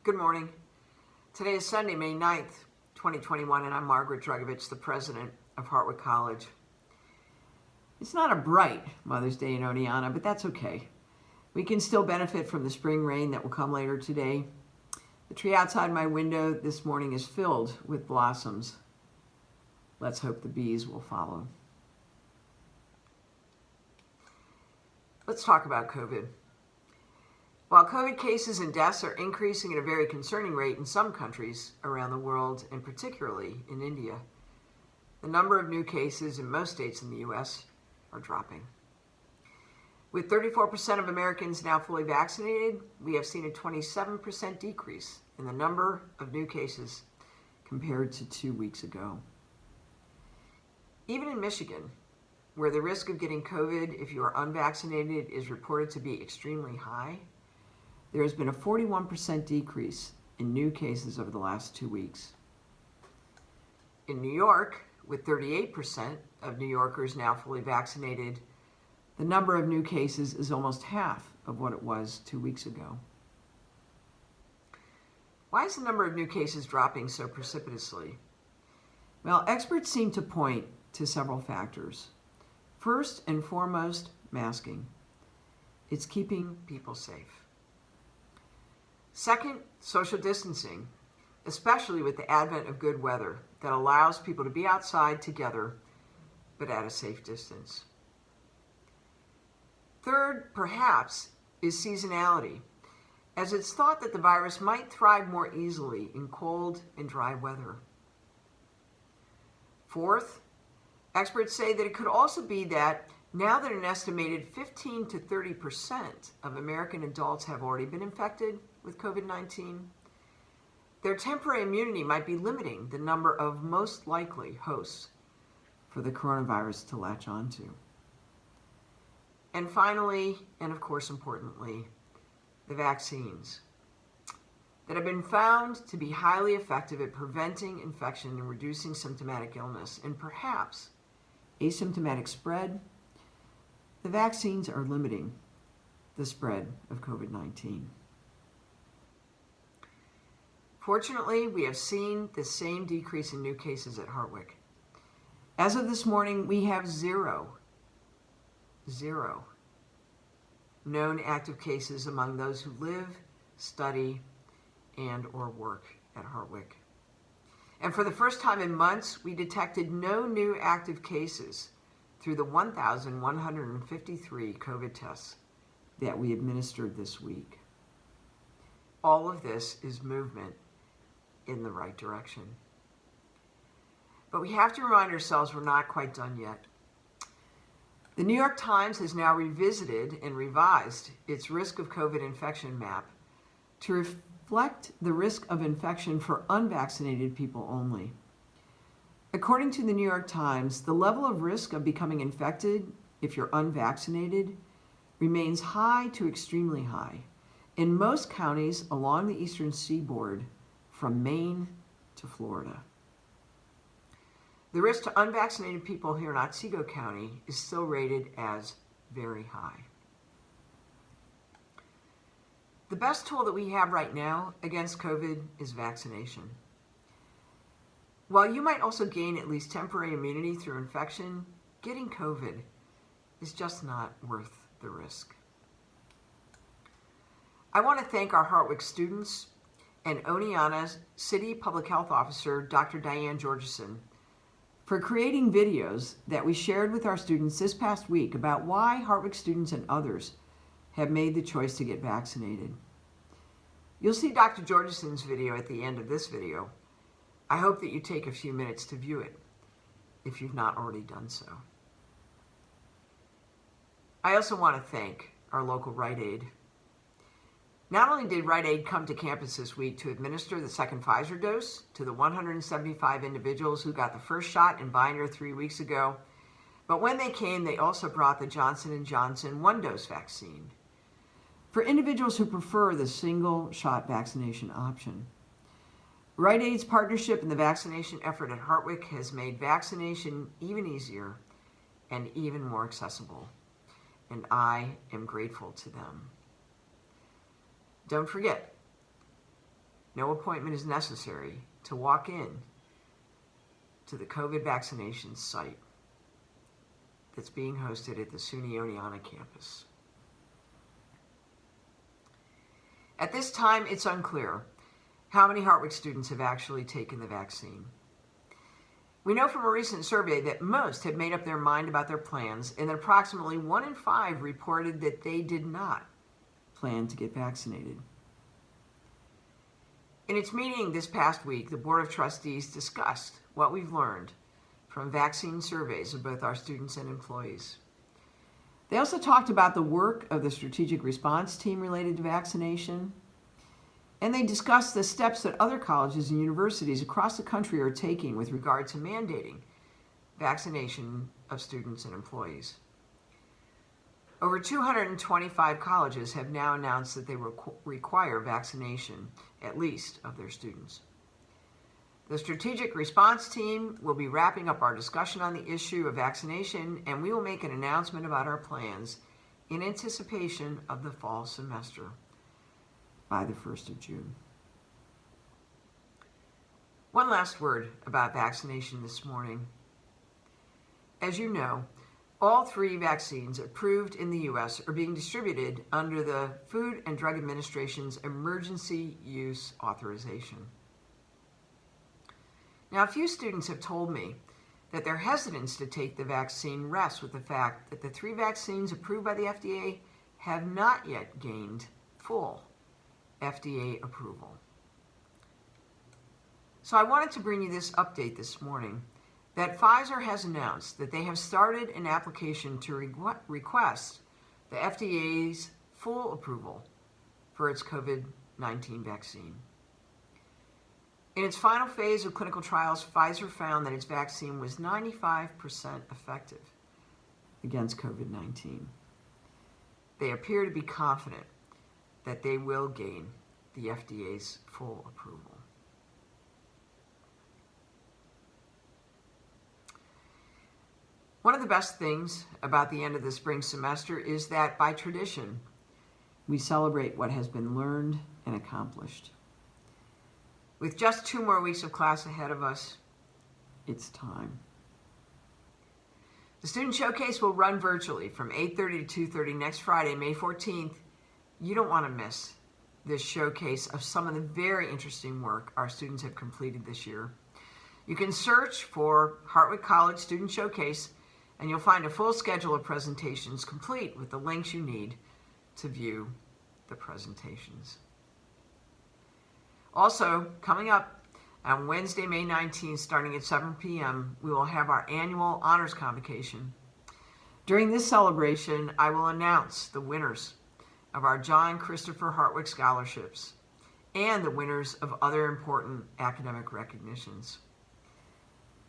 Good morning. Today is Sunday, May 9th, 2021, and I'm Margaret Drugovich, the president of Hartwick College. It's not a bright Mother's Day in Oneonta, but that's okay. We can still benefit from the spring rain that will come later today. The tree outside my window this morning is filled with blossoms. Let's hope the bees will follow. Let's talk about COVID. While COVID cases and deaths are increasing at a very concerning rate in some countries around the world, and particularly in India, the number of new cases in most states in the U.S. are dropping. With 34% of Americans now fully vaccinated, we have seen a 27% decrease in the number of new cases compared to 2 weeks ago. Even in Michigan, where the risk of getting COVID if you are unvaccinated is reported to be extremely high, there has been a 41% decrease in new cases over the last 2 weeks. In New York, with 38% of New Yorkers now fully vaccinated, the number of new cases is almost half of what it was 2 weeks ago. Why is the number of new cases dropping so precipitously? Well, experts seem to point to several factors. First and foremost, masking. It's keeping people safe. Second, social distancing, especially with the advent of good weather that allows people to be outside together, but at a safe distance. Third, perhaps, is seasonality, as it's thought that the virus might thrive more easily in cold and dry weather. Fourth, experts say that it could also be that now that an estimated 15 to 30% of American adults have already been infected with COVID-19, their temporary immunity might be limiting the number of most likely hosts for the coronavirus to latch onto. And finally, and of course importantly, the vaccines that have been found to be highly effective at preventing infection and reducing symptomatic illness and perhaps asymptomatic spread. The vaccines are limiting the spread of COVID-19. Fortunately, we have seen the same decrease in new cases at Hartwick. As of this morning, we have zero known active cases among those who live, study, and or work at Hartwick. And for the first time in months, we detected no new active cases through the 1,153 COVID tests that we administered this week. All of this is movement in the right direction. But we have to remind ourselves we're not quite done yet. The New York Times has now revisited and revised its risk of COVID infection map to reflect the risk of infection for unvaccinated people only. According to the New York Times, the level of risk of becoming infected if you're unvaccinated remains high to extremely high in most counties along the eastern seaboard from Maine to Florida. The risk to unvaccinated people here in Otsego County is still rated as very high. The best tool that we have right now against COVID is vaccination. While you might also gain at least temporary immunity through infection, getting COVID is just not worth the risk. I want to thank our Hartwick students and Oneonta City Public Health Officer, Dr. Diane Georgeson, for creating videos that we shared with our students this past week about why Hartwick students and others have made the choice to get vaccinated. You'll see Dr. Georgeson's video at the end of this video. I hope that you take a few minutes to view it if you've not already done so. I also want to thank our local Rite Aid. Not only did Rite Aid come to campus this week to administer the second Pfizer dose to the 175 individuals who got the first shot in binder 3 weeks ago, but when they came, they also brought the Johnson & Johnson one-dose vaccine for individuals who prefer the single-shot vaccination option. Rite Aid's partnership in the vaccination effort at Hartwick has made vaccination even easier and even more accessible, and I am grateful to them. Don't forget, no appointment is necessary to walk in to the COVID vaccination site that's being hosted at the SUNY Oneonta campus. At this time, it's unclear how many Hartwick students have actually taken the vaccine. We know from a recent survey that most have made up their mind about their plans, and that approximately 1 in 5 reported that they did not plan to get vaccinated. In its meeting this past week, the Board of Trustees discussed what we've learned from vaccine surveys of both our students and employees. They also talked about the work of the strategic response team related to vaccination, and they discussed the steps that other colleges and universities across the country are taking with regard to mandating vaccination of students and employees. Over 225 colleges have now announced that they require vaccination, at least of their students. The strategic response team will be wrapping up our discussion on the issue of vaccination, and we will make an announcement about our plans in anticipation of the fall semester by the 1st of June. One last word about vaccination this morning. As you know, all 3 vaccines approved in the U.S. are being distributed under the Food and Drug Administration's Emergency Use Authorization. Now, a few students have told me that their hesitance to take the vaccine rests with the fact that the 3 vaccines approved by the FDA have not yet gained full FDA approval. So I wanted to bring you this update this morning that Pfizer has announced that they have started an application to request the FDA's full approval for its COVID-19 vaccine. In its final phase of clinical trials, Pfizer found that its vaccine was 95% effective against COVID-19. They appear to be confident that they will gain the FDA's full approval. One of the best things about the end of the spring semester is that, by tradition, we celebrate what has been learned and accomplished. With just 2 more weeks of class ahead of us, it's time. The Student Showcase will run virtually from 8:30 to 2:30 next Friday, May 14th. You don't want to miss this showcase of some of the very interesting work our students have completed this year. You can search for Hartwick College Student Showcase, and you'll find a full schedule of presentations complete with the links you need to view the presentations. Also, coming up on Wednesday, May 19th, starting at 7 p.m., we will have our annual Honors Convocation. During this celebration, I will announce the winners of our John Christopher Hartwick Scholarships and the winners of other important academic recognitions.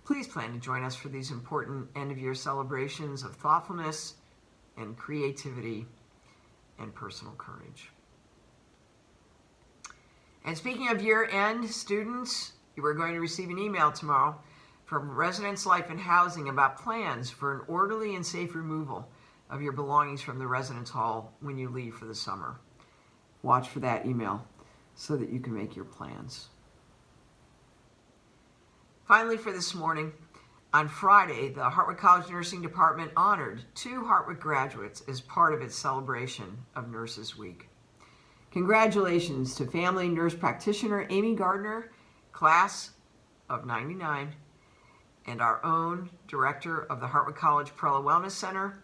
Please plan to join us for these important end-of-year celebrations of thoughtfulness and creativity and personal courage. And speaking of year-end, students, you are going to receive an email tomorrow from Residence Life and Housing about plans for an orderly and safe removal of your belongings from the residence hall when you leave for the summer. Watch for that email so that you can make your plans. Finally, for this morning, on Friday, the Hartwick College Nursing Department honored 2 Hartwick graduates as part of its celebration of Nurses Week. Congratulations to family nurse practitioner Amy Gardner, class of '99, and our own director of the Hartwick College Perla Wellness Center,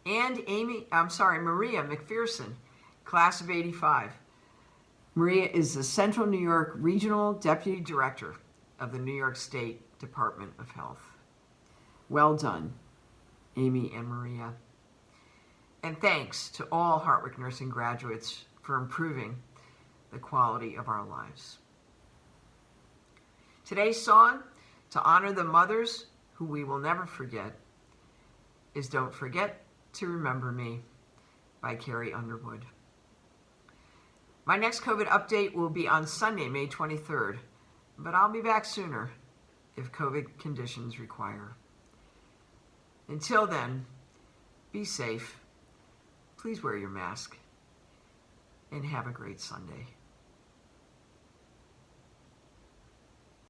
and Maria MacPherson, class of '85. Maria is the Central New York Regional Deputy Director of the New York State Department of Health. Well done, Amy and Maria. And thanks to all Hartwick nursing graduates for improving the quality of our lives. Today's song, to honor the mothers who we will never forget, is Don't Forget to Remember Me by Carrie Underwood. My next COVID update will be on Sunday, May 23rd, but I'll be back sooner if COVID conditions require. Until then, be safe, please wear your mask, and have a great Sunday.